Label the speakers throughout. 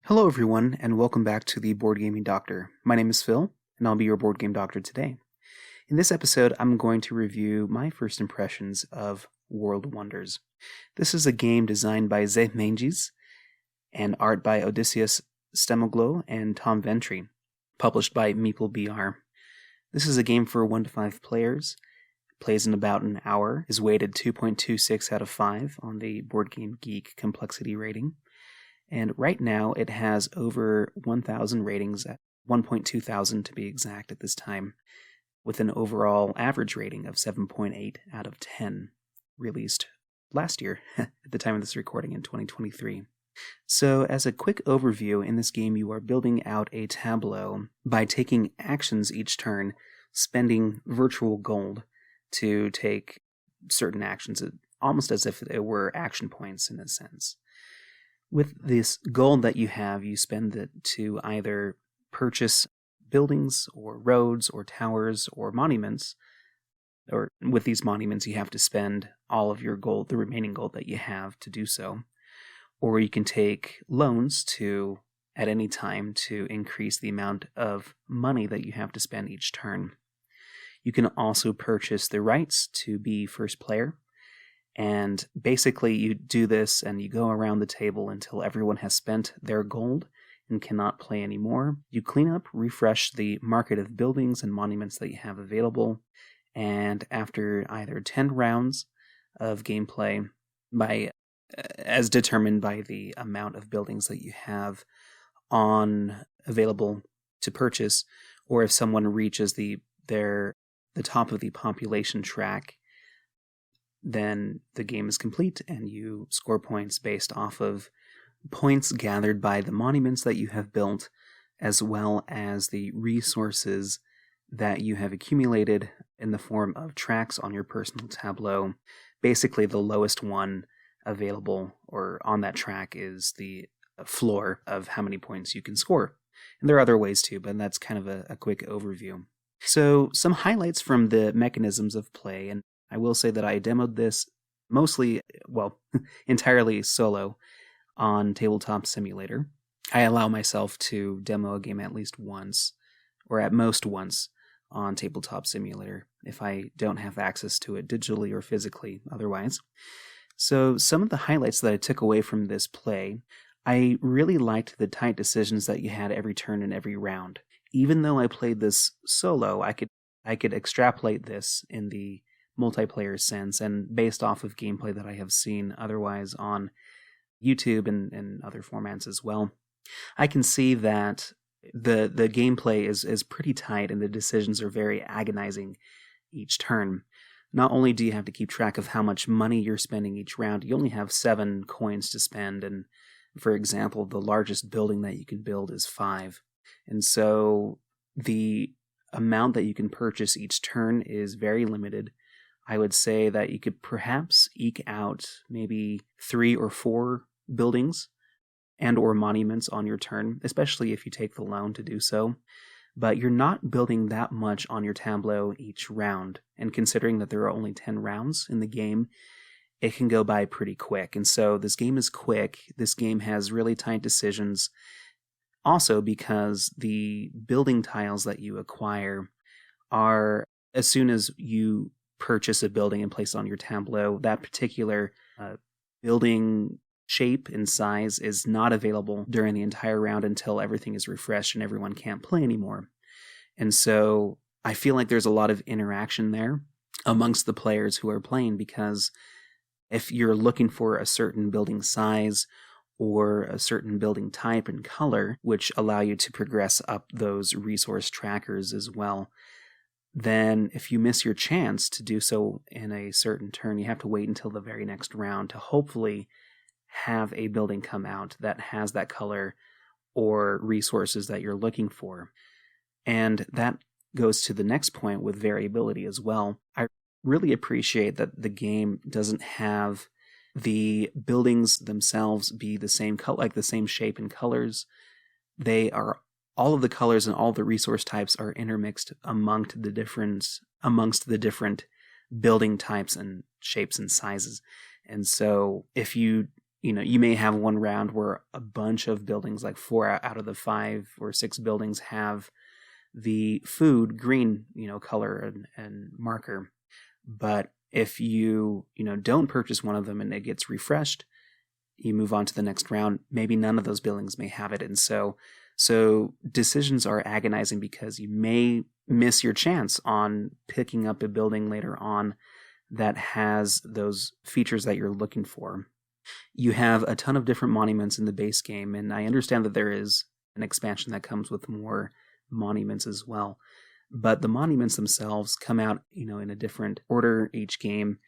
Speaker 1: Hello, everyone, and welcome back to the Board Gaming Doctor. My name is Phil, and I'll be your Board Game Doctor today. In this episode, I'm going to review my first impressions of World Wonders. This is a game designed by Ze Menges and art by Odysseus Stemoglo and Tom Ventry, published by MeepleBR. This is a game for 1 to 5 players, plays in about an hour, is weighted 2.26 out of 5 on the Board Game Geek complexity rating. And right now it has over 1,000 ratings, at 1.2 thousand to be exact at this time, with an overall average rating of 7.8 out of 10, released last year at the time of this recording in 2023. So as a quick overview, in this game you are building out a tableau by taking actions each turn, spending virtual gold to take certain actions, almost as if it were action points in a sense. With this gold that you have, you spend it to either purchase buildings or roads or towers or monuments. Or with these monuments, you have to spend all of your gold, the remaining gold that you have, to do so. Or you can take loans at any time to increase the amount of money that you have to spend each turn. You can also purchase the rights to be first player. And basically you do this and you go around the table until everyone has spent their gold and cannot play anymore. You clean up, refresh the market of buildings and monuments that you have available, and after either 10 rounds of gameplay, as determined by the amount of buildings that you have available to purchase, or if someone reaches the top of the population track, then the game is complete and you score points based off of points gathered by the monuments that you have built, as well as the resources that you have accumulated in the form of tracks on your personal tableau. Basically, the lowest one available or on that track is the floor of how many points you can score. And there are other ways too, but that's kind of a quick overview. So some highlights from the mechanisms of play, and I will say that I demoed this entirely solo on Tabletop Simulator. I allow myself to demo a game at least once, or at most once, on Tabletop Simulator, if I don't have access to it digitally or physically otherwise. So some of the highlights that I took away from this play, I really liked the tight decisions that you had every turn and every round. Even though I played this solo, I could extrapolate this in the multiplayer sense, and based off of gameplay that I have seen otherwise on YouTube and other formats as well, I can see that the gameplay is pretty tight and the decisions are very agonizing each turn. Not only do you have to keep track of how much money you're spending each round, you only have 7 coins to spend, and for example, the largest building that you can build is 5. And so the amount that you can purchase each turn is very limited. I would say that you could perhaps eke out maybe 3 or 4 buildings and or monuments on your turn, especially if you take the loan to do so. But you're not building that much on your tableau each round. And considering that there are only 10 rounds in the game, it can go by pretty quick. And so this game is quick. This game has really tight decisions. Also because the building tiles that you acquire are, as soon as you purchase a building and place it on your tableau, that particular building shape and size is not available during the entire round until everything is refreshed and everyone can't play anymore. And so I feel like there's a lot of interaction there amongst the players who are playing, because if you're looking for a certain building size or a certain building type and color, which allow you to progress up those resource trackers as well, then if you miss your chance to do so in a certain turn, you have to wait until the very next round to hopefully have a building come out that has that color or resources that you're looking for. And that goes to the next point with variability as well. I really appreciate that the game doesn't have the buildings themselves be the same color, like the same shape and colors. All of the colors and all the resource types are intermixed amongst the different building types and shapes and sizes. And so if you you may have one round where a bunch of buildings, like 4 out of the 5 or 6 buildings, have the food green, color and marker. But if you don't purchase one of them and it gets refreshed, you move on to the next round. Maybe none of those buildings may have it. And so decisions are agonizing because you may miss your chance on picking up a building later on that has those features that you're looking for. You have a ton of different monuments in the base game, and I understand that there is an expansion that comes with more monuments as well. But the monuments themselves come out, in a different order each game,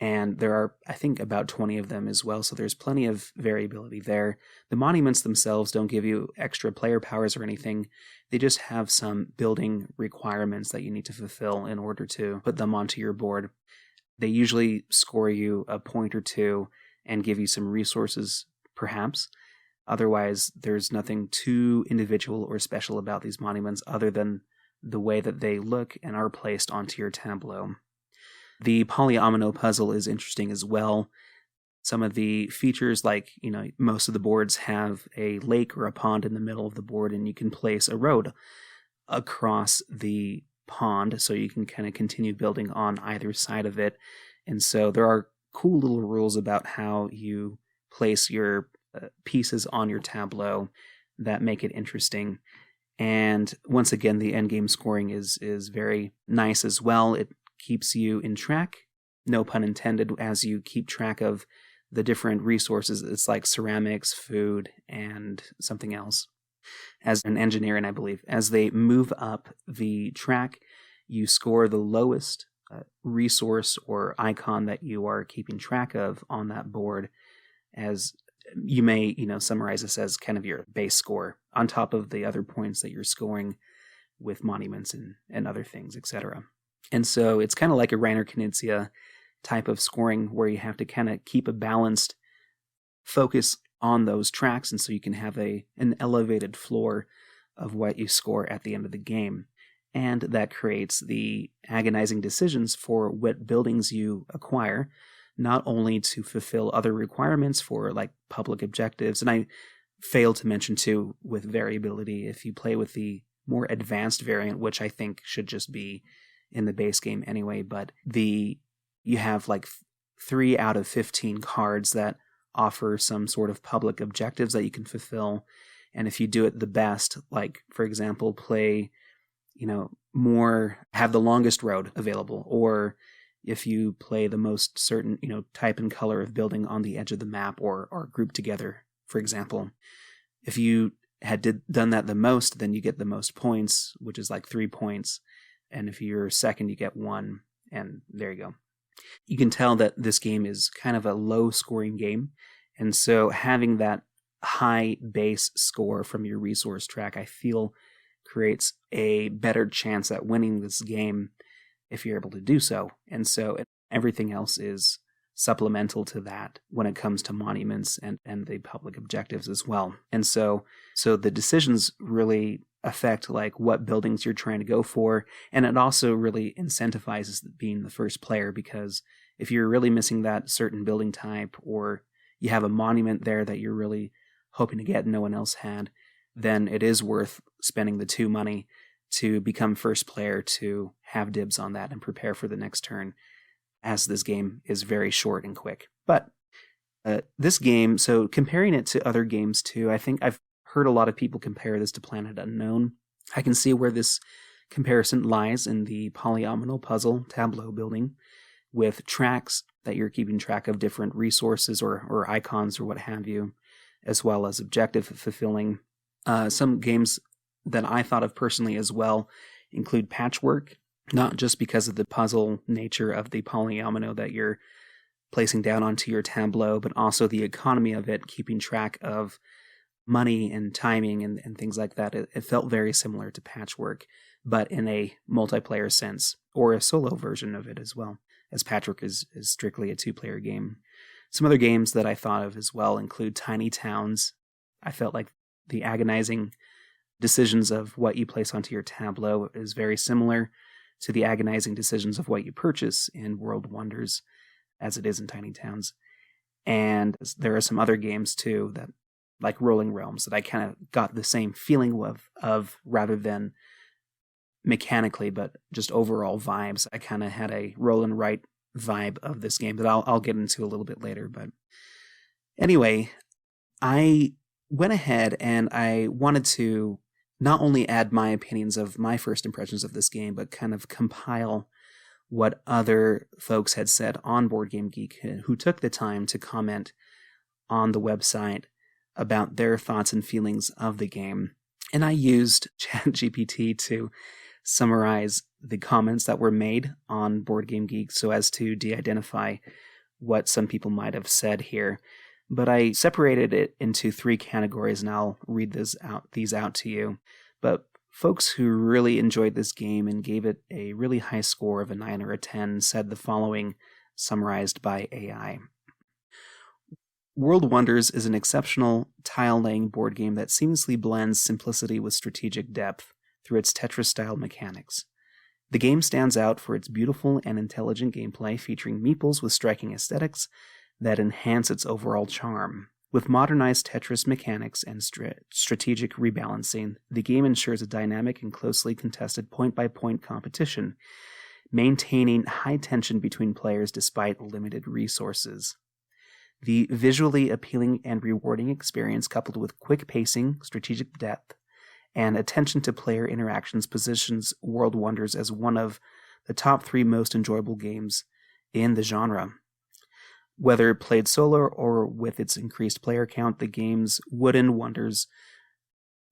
Speaker 1: and there are, I think, about 20 of them as well, so there's plenty of variability there. The monuments themselves don't give you extra player powers or anything. They just have some building requirements that you need to fulfill in order to put them onto your board. They usually score you a point or two and give you some resources, perhaps. Otherwise, there's nothing too individual or special about these monuments other than the way that they look and are placed onto your tableau. The polyomino puzzle is interesting as well. Some of the features, like, most of the boards have a lake or a pond in the middle of the board, and you can place a road across the pond so you can kind of continue building on either side of it. And so there are cool little rules about how you place your pieces on your tableau that make it interesting. And once again, the endgame scoring is very nice as well. It keeps you in track, no pun intended, as you keep track of the different resources. It's like ceramics, food, and something else. As an engineer, and I believe, as they move up the track, you score the lowest resource or icon that you are keeping track of on that board, as you may, summarize this as kind of your base score on top of the other points that you're scoring with monuments and other things, etc. And so it's kind of like a Reiner Knizia type of scoring where you have to kind of keep a balanced focus on those tracks, and so you can have an elevated floor of what you score at the end of the game. And that creates the agonizing decisions for what buildings you acquire, not only to fulfill other requirements for like public objectives. And I failed to mention too, with variability, if you play with the more advanced variant, which I think should just be in the base game anyway, but you have like 3 out of 15 cards that offer some sort of public objectives that you can fulfill. And if you do it the best, like, for example, play, have the longest road available, or if you play the most certain, type and color of building on the edge of the map or grouped together, for example. If you had done that the most, then you get the most points, which is like 3 points. And if you're second, you get 1, and there you go. You can tell that this game is kind of a low-scoring game, and so having that high base score from your resource track, I feel, creates a better chance at winning this game if you're able to do so. And so everything else is supplemental to that when it comes to monuments and the public objectives as well. And so the decisions really affect like what buildings you're trying to go for, and it also really incentivizes being the first player, because if you're really missing that certain building type, or you have a monument there that you're really hoping to get and no one else had, then it is worth spending the 2 money to become first player, to have dibs on that and prepare for the next turn, as this game is very short and quick. But this game, so comparing it to other games too, I think I've heard a lot of people compare this to Planet Unknown. I can see where this comparison lies in the polyomino puzzle tableau building, with tracks that you're keeping track of different resources or icons or what have you, as well as objective fulfilling. Some games that I thought of personally as well include Patchwork, not just because of the puzzle nature of the polyomino that you're placing down onto your tableau, but also the economy of it, keeping track of money and timing and things like that. It felt very similar to Patchwork, but in a multiplayer sense, or a solo version of it as well, as Patchwork is strictly a 2-player game. Some other games that I thought of as well include Tiny Towns. I felt like the agonizing decisions of what you place onto your tableau is very similar to the agonizing decisions of what you purchase in World Wonders, as it is in Tiny Towns. And there are some other games too, that like Rolling Realms, that I kind of got the same feeling of rather than mechanically, but just overall vibes. I kind of had a roll and write vibe of this game that I'll get into a little bit later. But anyway, I went ahead and I wanted to not only add my opinions of my first impressions of this game, but kind of compile what other folks had said on Board Game Geek who took the time to comment on the website about their thoughts and feelings of the game. And I used ChatGPT to summarize the comments that were made on Board Game Geek so as to de-identify what some people might have said here. But I separated it into 3 categories, and I'll read these out to you. But folks who really enjoyed this game and gave it a really high score of a 9 or a 10 said the following, summarized by AI. World Wonders is an exceptional tile-laying board game that seamlessly blends simplicity with strategic depth through its Tetris-style mechanics. The game stands out for its beautiful and intelligent gameplay, featuring meeples with striking aesthetics that enhance its overall charm. With modernized Tetris mechanics and strategic rebalancing, the game ensures a dynamic and closely contested point-by-point competition, maintaining high tension between players despite limited resources. The visually appealing and rewarding experience, coupled with quick pacing, strategic depth, and attention to player interactions, positions World Wonders as one of the top 3 most enjoyable games in the genre. Whether played solo or with its increased player count, the game's Wooden Wonders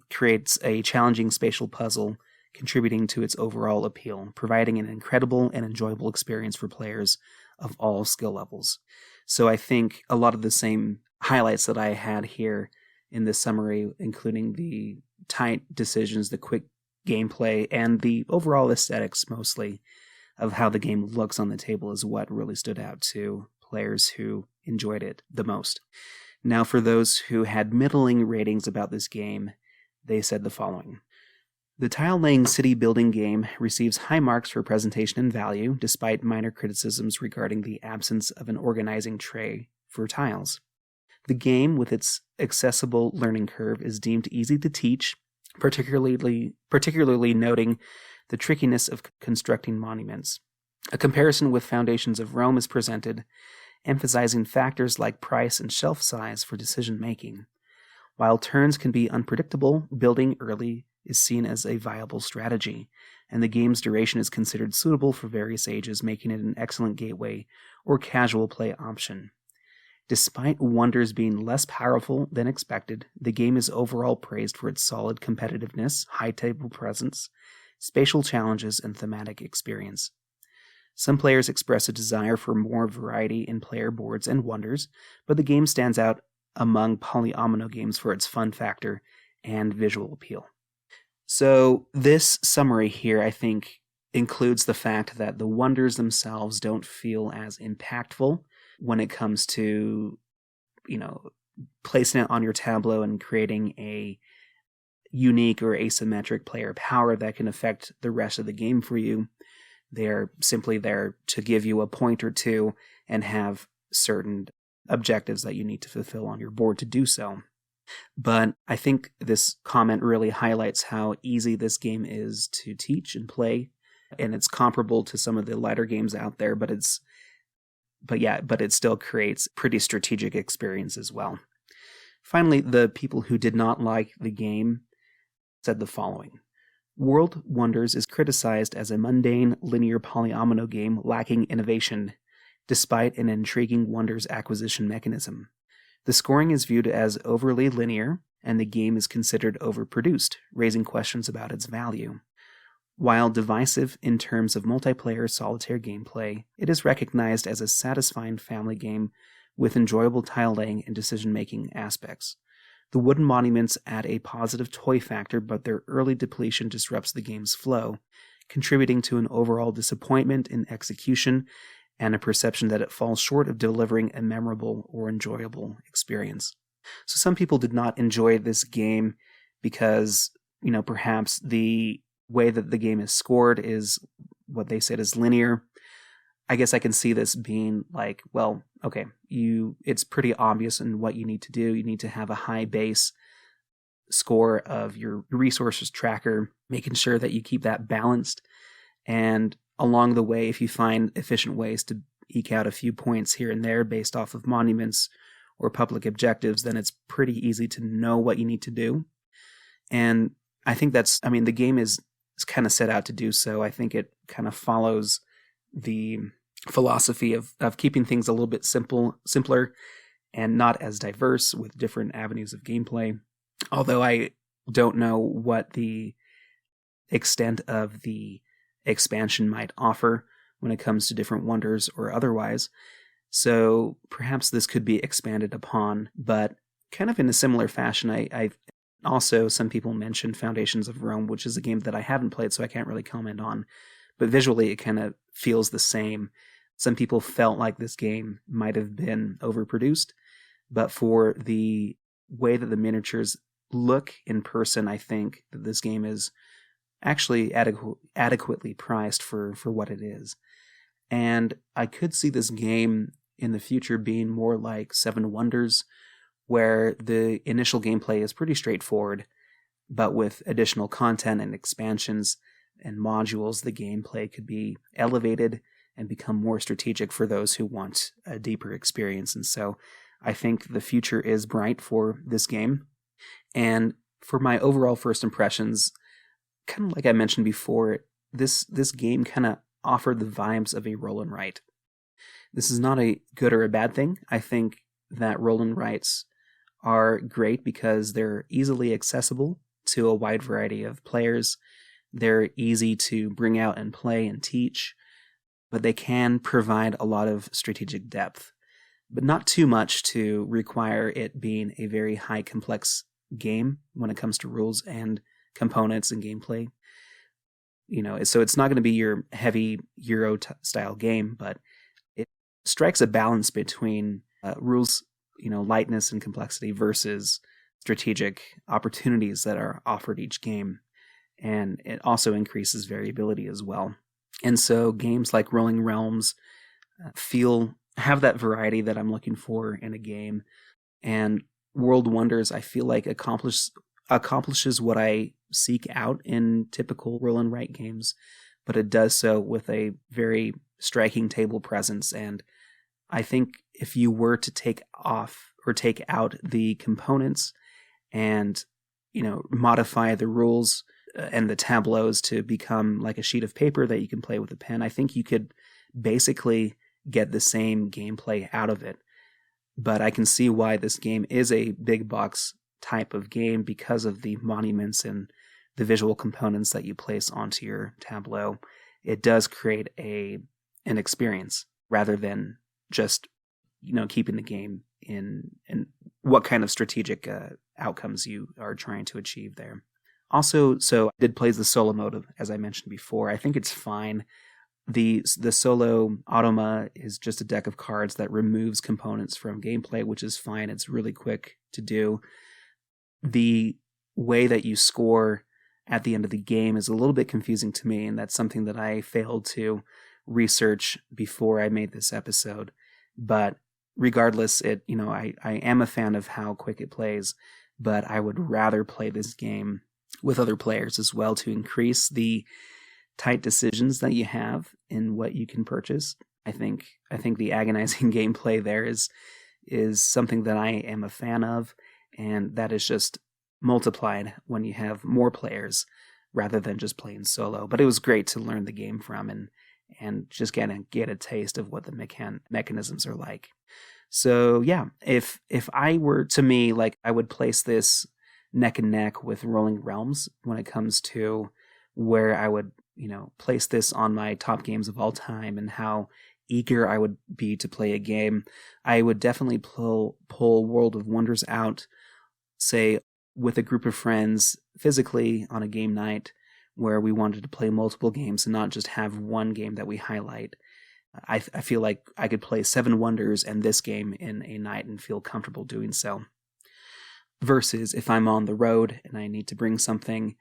Speaker 1: creates a challenging spatial puzzle, contributing to its overall appeal, providing an incredible and enjoyable experience for players of all skill levels. So I think a lot of the same highlights that I had here in this summary, including the tight decisions, the quick gameplay, and the overall aesthetics mostly of how the game looks on the table, is what really stood out to players who enjoyed it the most. Now, for those who had middling ratings about this game, they said the following. The tile-laying city-building game receives high marks for presentation and value, despite minor criticisms regarding the absence of an organizing tray for tiles. The game, with its accessible learning curve, is deemed easy to teach, particularly noting the trickiness of constructing monuments. A comparison with Foundations of Rome is presented, emphasizing factors like price and shelf size for decision-making. While turns can be unpredictable, building early is seen as a viable strategy, and the game's duration is considered suitable for various ages, making it an excellent gateway or casual play option. Despite Wonders being less powerful than expected, the game is overall praised for its solid competitiveness, high table presence, spatial challenges, and thematic experience. Some players express a desire for more variety in player boards and Wonders, but the game stands out among polyomino games for its fun factor and visual appeal. So this summary here, I think, includes the fact that the Wonders themselves don't feel as impactful when it comes to, placing it on your tableau and creating a unique or asymmetric player power that can affect the rest of the game for you. They're simply there to give you a point or two and have certain objectives that you need to fulfill on your board to do so. But I think this comment really highlights how easy this game is to teach and play, and it's comparable to some of the lighter games out there, but it still creates pretty strategic experience as well. Finally, the people who did not like the game said the following. World Wonders is criticized as a mundane, linear polyomino game lacking innovation, despite an intriguing Wonders acquisition mechanism. The scoring is viewed as overly linear, and the game is considered overproduced, raising questions about its value. While divisive in terms of multiplayer solitaire gameplay, it is recognized as a satisfying family game with enjoyable tile-laying and decision-making aspects. The wooden monuments add a positive toy factor, but their early depletion disrupts the game's flow, contributing to an overall disappointment in execution and a perception that it falls short of delivering a memorable or enjoyable experience. So some people did not enjoy this game because, perhaps the way that the game is scored is what they said is linear. I guess I can see this being like, well, okay, it's pretty obvious in what you need to do. You need to have a high base score of your resources tracker, making sure that you keep that balanced. And along the way, if you find efficient ways to eke out a few points here and there based off of monuments or public objectives, then it's pretty easy to know what you need to do. And I think the game is kind of set out to do so. I think it kind of follows the philosophy of keeping things a little bit simpler and not as diverse with different avenues of gameplay. Although I don't know what the extent of the expansion might offer when it comes to different wonders or otherwise. So perhaps this could be expanded upon, but kind of in a similar fashion. I also, some people mentioned Foundations of Rome, which is a game that I haven't played, so I can't really comment on. But visually, it kind of feels the same. Some people felt like this game might have been overproduced, but for the way that the miniatures look in person, I think that this game is actually adequately priced for what it is. And I could see this game in the future being more like Seven Wonders, where the initial gameplay is pretty straightforward, but with additional content and expansions and modules, the gameplay could be elevated and become more strategic for those who want a deeper experience. And so I think the future is bright for this game. And for my overall first impressions, kind of like I mentioned before, this game kind of offered the vibes of a roll and write. This is not a good or a bad thing. I think that roll and writes are great because they're easily accessible to a wide variety of players. They're easy to bring out and play and teach, but they can provide a lot of strategic depth, but not too much to require it being a very high complex game when it comes to rules and components and gameplay. So it's not going to be your heavy Euro style game, but it strikes a balance between rules, lightness and complexity versus strategic opportunities that are offered each game. And it also increases variability as well. And so games like Rolling Realms have that variety that I'm looking for in a game. And World Wonders, I feel like accomplishes what I seek out in typical roll and write games, but it does so with a very striking table presence. And I think if you were to take out the components and modify the rules and the tableaus to become like a sheet of paper that you can play with a pen, I think you could basically get the same gameplay out of it. But I can see why this game is a big box type of game because of the monuments and the visual components that you place onto your tableau. It does create an experience rather than just keeping the game in what kind of strategic outcomes you are trying to achieve there. Also, so I did play the solo mode, as I mentioned before. I think it's fine. The solo automa is just a deck of cards that removes components from gameplay, which is fine. It's really quick to do. The way that you score at the end of the game is a little bit confusing to me, and that's something that I failed to research before I made this episode. But regardless, I am a fan of how quick it plays, but I would rather play this game with other players as well to increase the tight decisions that you have in what you can purchase. I think the agonizing gameplay there is something that I am a fan of, and that is just multiplied when you have more players rather than just playing solo. But it was great to learn the game from and just get a taste of what the mechanisms are like. So yeah, if I were to me, like, I would place this neck and neck with Rolling Realms when it comes to where I would place this on my top games of all time and how eager I would be to play a game. I would definitely pull World of Wonders out, say, with a group of friends physically on a game night where we wanted to play multiple games and not just have one game that we highlight. I feel like I could play Seven Wonders and this game in a night and feel comfortable doing so. Versus if I'm on the road and I need to bring something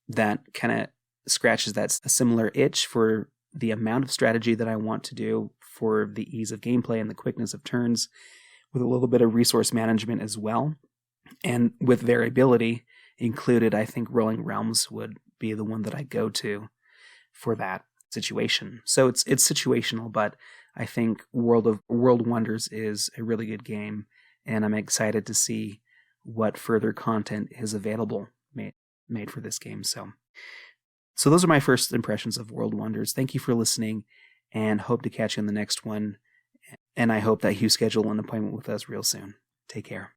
Speaker 1: that kind of scratches a similar itch for the amount of strategy that I want to do for the ease of gameplay and the quickness of turns, with a little bit of resource management as well. And with variability included, I think Rolling Realms would be the one that I go to for that situation. So it's situational, but I think World Wonders is a really good game, and I'm excited to see what further content is available made for this game. So those are my first impressions of World Wonders. Thank you for listening, and hope to catch you in the next one. And I hope that you schedule an appointment with us real soon. Take care.